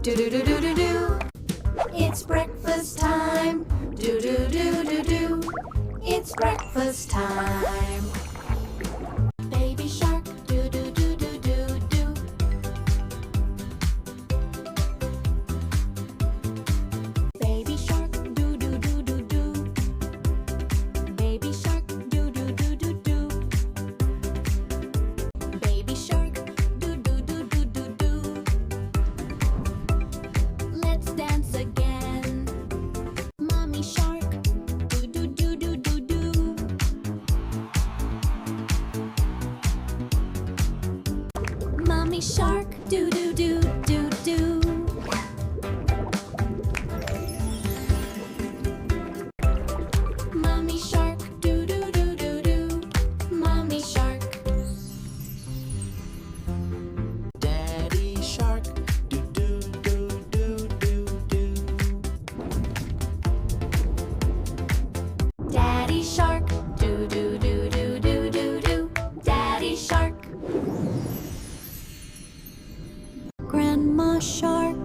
do do do do do do. It's breakfast time, do do do do do. It's breakfast time. Baby shark, do do do do do do. Baby shark, do do do do do. Baby shark, do do do do do. Baby shark, do do do do do do. Let's dance again. Mommy shark, do do do do do do. Mommy shark, do do do do do. Mommy shark, do do do do do. Mommy shark. Daddy shark, do do do do do do. Daddy shark, do do do do do do do. Daddy shark. Grandma shark,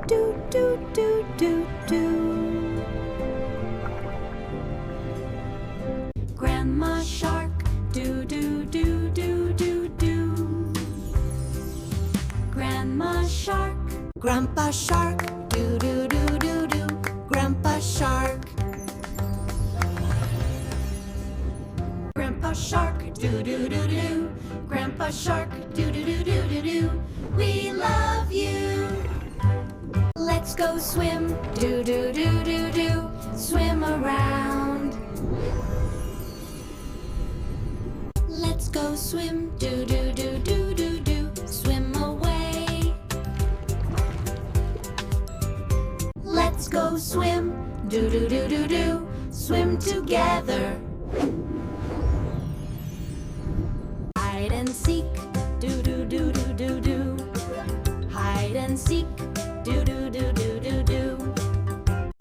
do do do do do. Grandma shark, do do do do do do. Grandma shark. Grandpa shark, Do do do do do. Grandpa shark. Grandpa shark, do do do do. Grandpa shark, do do do do do do. We love you. Let's go swim, do do do do do. Swim around. Let's go swim, do do do do do do. Swim away. Let's go swim, do do do do do. Swim together. Hide and seek, do do do do do do. Hide and seek, do do do do do do.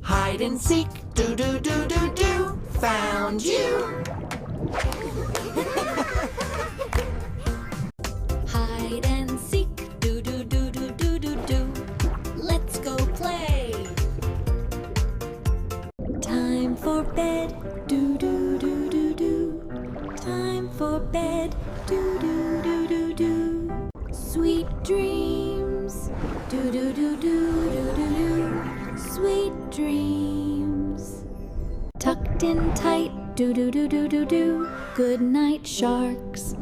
hide and seek, do do do do do. Found you. Hide and seek, do do do do do do do. Let's go play. Time for bed, do do do do do. Time for bed, do do do do do. Sweet dreams, do do do do do do do. Sweet dreams. Tucked in tight, do do do do do do. Good night, sharks.